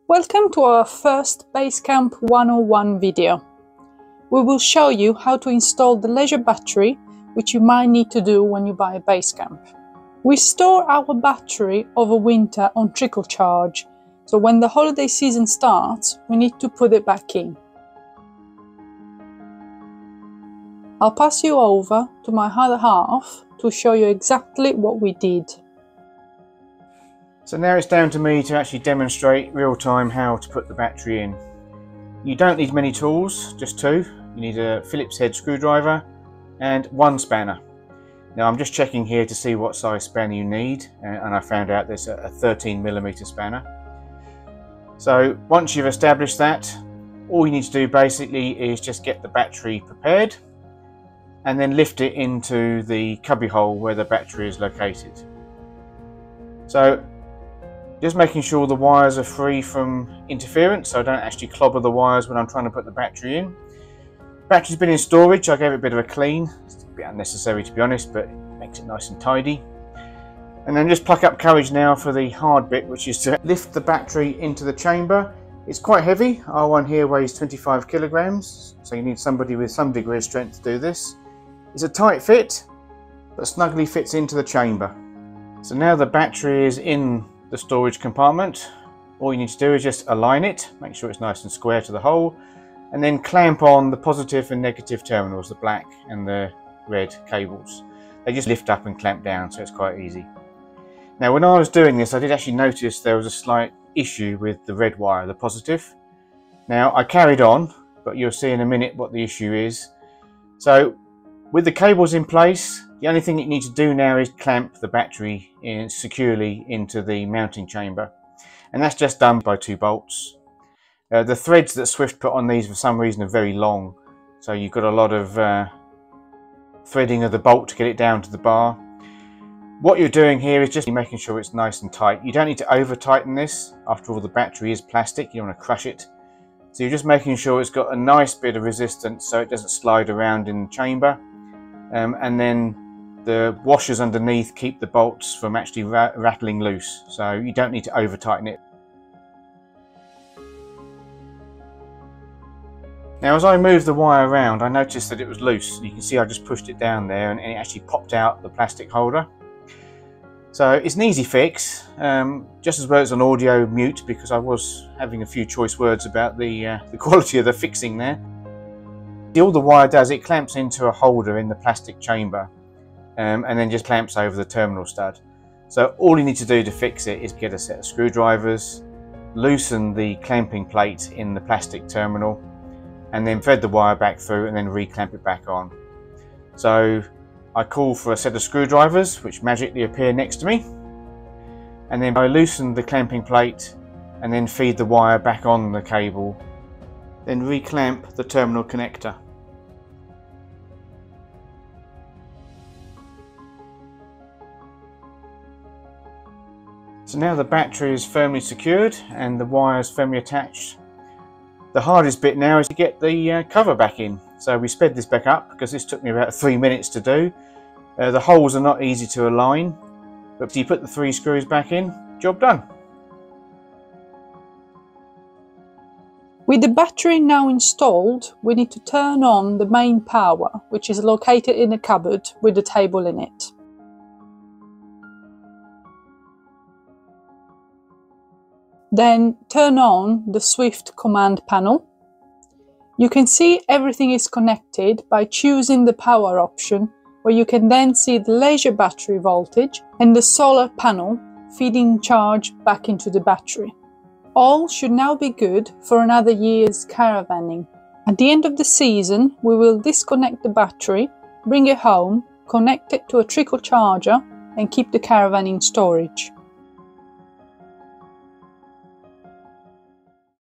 Welcome to our first Basecamp 101 video. We will show you how to install the leisure battery, which you might need to do when you buy a Basecamp. We store our battery over winter on trickle charge, so when the holiday season starts, we need to put it back in. I'll pass you over to my other half to show you exactly what we did. So now it's down to me to actually demonstrate real time how to put the battery in. You don't need many tools, just two. You need a Phillips head screwdriver and one spanner. Now I'm just checking here to see what size spanner you need, and I found out there's a 13mm spanner. So once you've established that, all you need to do basically is just get the battery prepared and then lift it into the cubby hole where the battery is located. So just making sure the wires are free from interference, so I don't actually clobber the wires when I'm trying to put the battery in. Battery's been in storage. I gave it a bit of a clean. It's a bit unnecessary to be honest, but it makes it nice and tidy. And then just pluck up courage now for the hard bit, which is to lift the battery into the chamber. It's quite heavy. Our one here weighs 25 kilograms, so you need somebody with some degree of strength to do this. It's a tight fit, but snugly fits into the chamber. So now the battery is in the storage compartment. All you need to do is just align it, make sure it's nice and square to the hole, and then clamp on the positive and negative terminals, the black and the red cables. They just lift up and clamp down, so it's quite easy. Now when I was doing this, I did actually notice there was a slight issue with the red wire, the positive. Now I carried on, but you'll see in a minute what the issue is. So with the cables in place, the only thing you need to do now is clamp the battery securely into the mounting chamber, and that's just done by 2 bolts. The threads that Swift put on these for some reason are very long, so you've got a lot of threading of the bolt to get it down to the bar. What you're doing here is just making sure it's nice and tight. You don't need to over tighten this. After all, the battery is plastic, you don't want to crush it. So you're just making sure it's got a nice bit of resistance so it doesn't slide around in the chamber. And then the washers underneath keep the bolts from actually rattling loose, so you don't need to over tighten it. Now as I moved the wire around, I noticed that it was loose. You can see I just pushed it down there and it actually popped out the plastic holder. So it's an easy fix, just as well as an audio mute, because I was having a few choice words about the quality of the fixing there. All the wire does, it clamps into a holder in the plastic chamber, and then just clamps over the terminal stud. So all you need to do to fix it is get a set of screwdrivers, loosen the clamping plate in the plastic terminal, and then thread the wire back through and then re-clamp it back on. So I call for a set of screwdrivers which magically appear next to me, and then I loosen the clamping plate and then feed the wire back on the cable, then re-clamp the terminal connector. So now the battery is firmly secured and the wire is firmly attached. The hardest bit now is to get the cover back in. So we sped this back up because this took me about 3 minutes to do. The holes are not easy to align, but if you put the 3 screws back in, job done. With the battery now installed, we need to turn on the main power, which is located in a cupboard with a table in it. Then turn on the Swift command panel. You can see everything is connected by choosing the power option, where you can then see the leisure battery voltage and the solar panel feeding charge back into the battery. All should now be good for another year's caravanning. At the end of the season, we will disconnect the battery, bring it home, connect it to a trickle charger and keep the caravan in storage.